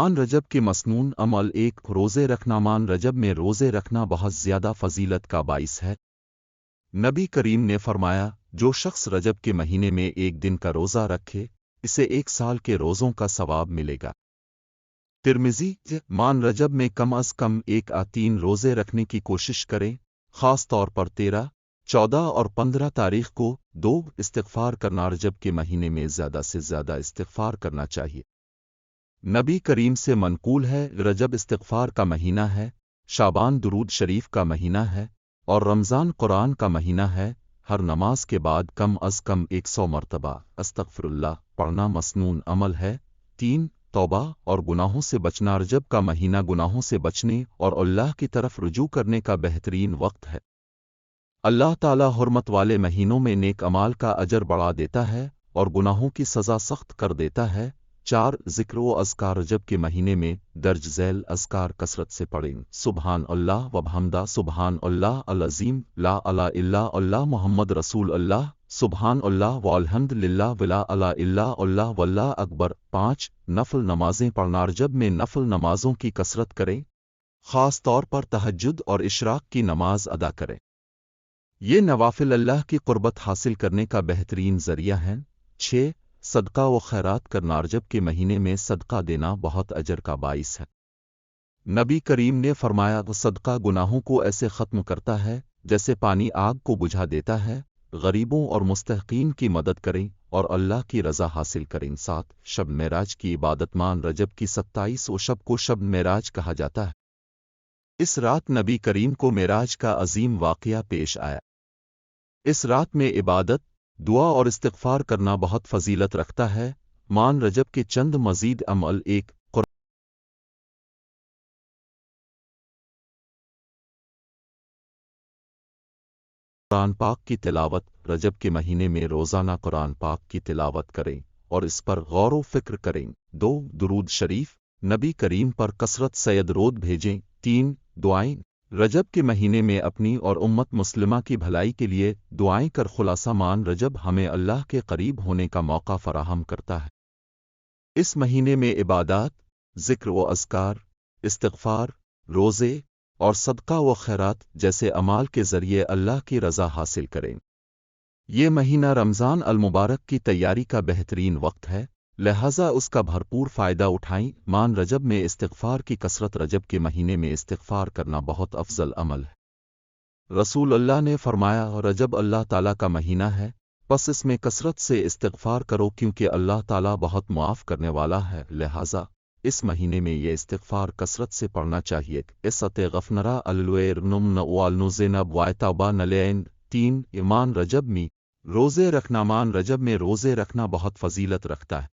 مان رجب کے مسنون عمل ایک روزے رکھنا مان رجب میں روزے رکھنا بہت زیادہ فضیلت کا باعث ہے۔ نبی کریم نے فرمایا جو شخص رجب کے مہینے میں ایک دن کا روزہ رکھے اسے 1 سال کے روزوں کا ثواب ملے گا۔ ترمذی مان رجب میں کم از کم 1 یا 3 روزے رکھنے کی کوشش کریں، خاص طور پر 13، 14 اور 15 تاریخ کو۔ 2 استغفار کرنا رجب کے مہینے میں زیادہ سے زیادہ استغفار کرنا چاہیے۔ نبی کریم سے منقول ہے رجب استغفار کا مہینہ ہے، شعبان درود شریف کا مہینہ ہے اور رمضان قرآن کا مہینہ ہے۔ ہر نماز کے بعد کم از کم 100 مرتبہ استغفر اللہ پڑھنا مسنون عمل ہے۔ 3 توبہ اور گناہوں سے بچنا رجب کا مہینہ گناہوں سے بچنے اور اللہ کی طرف رجوع کرنے کا بہترین وقت ہے۔ اللہ تعالی حرمت والے مہینوں میں نیک اعمال کا اجر بڑھا دیتا ہے اور گناہوں کی سزا سخت کر دیتا ہے۔ 4 ذکر و اذکار رجب کے مہینے میں درج ذیل اذکار کثرت سے پڑھیں۔ سبحان اللہ وبحمدہ، سبحان اللہ العظیم، لا الہ الا اللہ محمد رسول اللہ، سبحان اللہ والحمد للہ ولا الہ الا اللہ واللہ اکبر۔ 5 نفل نمازیں پڑھنا رجب میں نفل نمازوں کی کثرت کریں، خاص طور پر تہجد اور اشراق کی نماز ادا کریں۔ یہ نوافل اللہ کی قربت حاصل کرنے کا بہترین ذریعہ ہیں۔ 6 صدقہ و خیرات کرنا رجب کے مہینے میں صدقہ دینا بہت اجر کا باعث ہے۔ نبی کریم نے فرمایا صدقہ گناہوں کو ایسے ختم کرتا ہے جیسے پانی آگ کو بجھا دیتا ہے۔ غریبوں اور مستحقین کی مدد کریں اور اللہ کی رضا حاصل کریں۔ 7 شب معراج کی عبادت مان رجب کی 27 شب کو شب معراج کہا جاتا ہے۔ اس رات نبی کریم کو معراج کا عظیم واقعہ پیش آیا۔ اس رات میں عبادت، دعا اور استغفار کرنا بہت فضیلت رکھتا ہے۔ مان رجب کے چند مزید عمل 1 قرآن پاک کی تلاوت رجب کے مہینے میں روزانہ قرآن پاک کی تلاوت کریں اور اس پر غور و فکر کریں۔ 2 درود شریف نبی کریم پر کثرت سے درود بھیجیں۔ 3 دعائیں رجب کے مہینے میں اپنی اور امت مسلمہ کی بھلائی کے لیے دعائیں کر خلاصہ مان رجب ہمیں اللہ کے قریب ہونے کا موقع فراہم کرتا ہے۔ اس مہینے میں عبادات، ذکر و اذکار، استغفار، روزے اور صدقہ و خیرات جیسے اعمال کے ذریعے اللہ کی رضا حاصل کریں۔ یہ مہینہ رمضان المبارک کی تیاری کا بہترین وقت ہے، لہذا اس کا بھرپور فائدہ اٹھائیں۔ مان رجب میں استغفار کی کثرت رجب کے مہینے میں استغفار کرنا بہت افضل عمل ہے۔ رسول اللہ نے فرمایا رجب اللہ تعالیٰ کا مہینہ ہے، پس اس میں کثرت سے استغفار کرو کیونکہ اللہ تعالیٰ بہت معاف کرنے والا ہے، لہذا اس مہینے میں یہ استغفار کثرت سے پڑھنا چاہیے۔ اسط غفنرا الویر نم نوالن زینب وائتابا نلین۔ 3 مان رجب میں روزے رکھنا مان رجب میں روزے رکھنا بہت فضیلت رکھتا ہے۔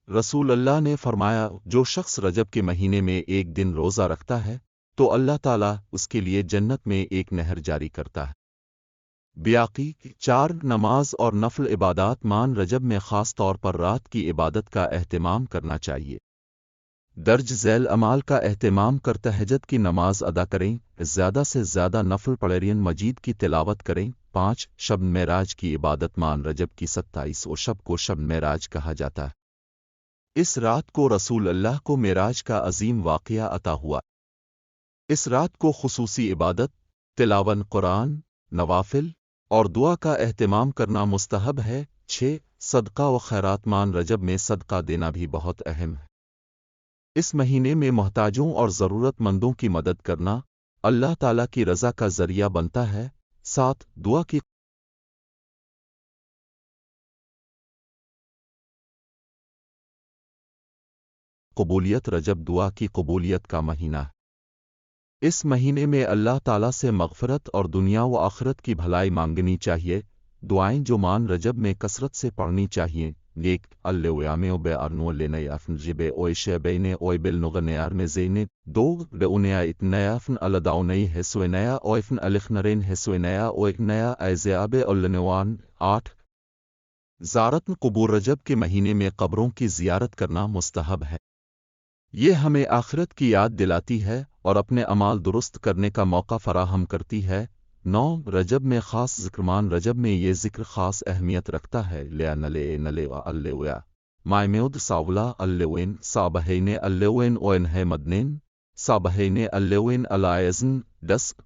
رسول اللہ نے فرمایا جو شخص رجب کے مہینے میں ایک دن روزہ رکھتا ہے تو اللہ تعالیٰ اس کے لیے جنت میں ایک نہر جاری کرتا ہے۔ بیاقی 4 نماز اور نفل عبادات مان رجب میں خاص طور پر رات کی عبادت کا اہتمام کرنا چاہیے۔ درج ذیل اعمال کا اہتمام کر تہجد کی نماز ادا کریں، زیادہ سے زیادہ نفل قرآن مجید کی تلاوت کریں۔ 5 شب معراج کی عبادت مان رجب کی 27 شب کو شب معراج کہا جاتا ہے۔ اس رات کو رسول اللہ کو معراج کا عظیم واقعہ عطا ہوا۔ اس رات کو خصوصی عبادت، تلاوت قرآن، نوافل اور دعا کا اہتمام کرنا مستحب ہے۔ 6 صدقہ و خیرات مان رجب میں صدقہ دینا بھی بہت اہم ہے۔ اس مہینے میں محتاجوں اور ضرورت مندوں کی مدد کرنا اللہ تعالیٰ کی رضا کا ذریعہ بنتا ہے۔ 7 دعا کی قبولیت رجب دعا کی قبولیت کا مہینہ ہے۔ اس مہینے میں اللہ تعالیٰ سے مغفرت اور دنیا و آخرت کی بھلائی مانگنی چاہیے۔ دعائیں جو مان رجب میں کثرت سے پڑھنی چاہیے نیک اللّہ بے ارنو لینیافن جبے اویشے بینے اوی بالنغنیار میں زینے 2 بےونیا اتنیافن الداؤنئی حسوینیا اویفن الخنرین حسوینیا اویکنیا ایزیاب اللنوان۔ 8 زیارت قبور رجب کے مہینے میں قبروں کی زیارت کرنا مستحب ہے، یہ ہمیں آخرت کی یاد دلاتی ہے اور اپنے اعمال درست کرنے کا موقع فراہم کرتی ہے۔ 9 رجب میں خاص ذکر مان رجب میں یہ ذکر خاص اہمیت رکھتا ہے۔ لیا نلے نلے و اللہ Maimud Sawla Allewin Sabahene Allewin Oenhe Madnin Sabahene Allewin Alayazn 10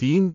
3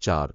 4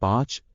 5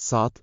7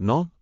9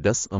10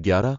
11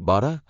12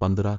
15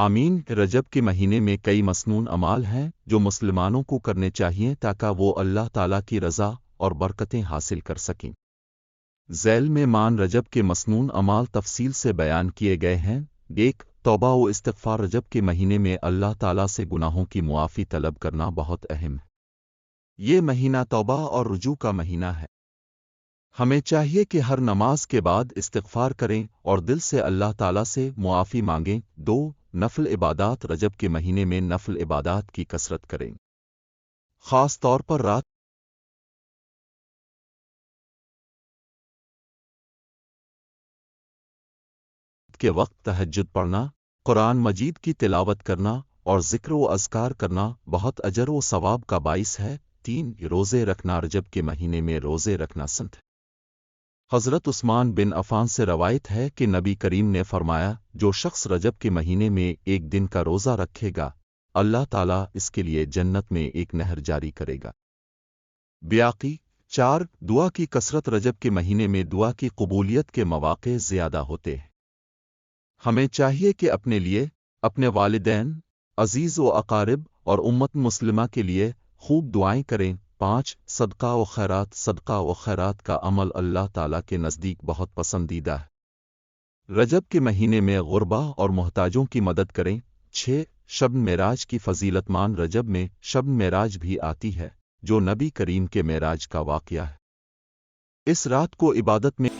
آمین۔ رجب کے مہینے میں کئی مسنون اعمال ہیں جو مسلمانوں کو کرنے چاہیے تاکہ وہ اللہ تعالیٰ کی رضا اور برکتیں حاصل کر سکیں۔ ذیل میں مان رجب کے مسنون اعمال تفصیل سے بیان کیے گئے ہیں۔ ایک، توبہ و استغفار۔ رجب کے مہینے میں اللہ تعالیٰ سے گناہوں کی معافی طلب کرنا بہت اہم ہے۔ یہ مہینہ توبہ اور رجوع کا مہینہ ہے۔ ہمیں چاہیے کہ ہر نماز کے بعد استغفار کریں اور دل سے اللہ تعالیٰ سے معافی مانگیں۔ دو، نفل عبادات۔ رجب کے مہینے میں نفل عبادات کی کثرت کریں، خاص طور پر رات کے وقت تہجد پڑھنا، قرآن مجید کی تلاوت کرنا اور ذکر و اذکار کرنا بہت اجر و ثواب کا باعث ہے۔ تین، روزے رکھنا۔ رجب کے مہینے میں روزے رکھنا سنت ہے۔ حضرت عثمان بن عفان سے روایت ہے کہ نبی کریم نے فرمایا، جو شخص رجب کے مہینے میں ایک دن کا روزہ رکھے گا، اللہ تعالیٰ اس کے لیے جنت میں ایک نہر جاری کرے گا۔ بیاقی۔ چار، دعا کی کثرت۔ رجب کے مہینے میں دعا کی قبولیت کے مواقع زیادہ ہوتے ہیں۔ ہمیں چاہیے کہ اپنے لیے، اپنے والدین، عزیز و اقارب اور امت مسلمہ کے لیے خوب دعائیں کریں۔ پانچ، صدقہ و خیرات۔ صدقہ و خیرات کا عمل اللہ تعالیٰ کے نزدیک بہت پسندیدہ ہے۔ رجب کے مہینے میں غربا اور محتاجوں کی مدد کریں۔ چھ، شب معراج کی فضیلت۔ مان رجب میں شب معراج بھی آتی ہے جو نبی کریم کے معراج کا واقعہ ہے۔ اس رات کو عبادت میں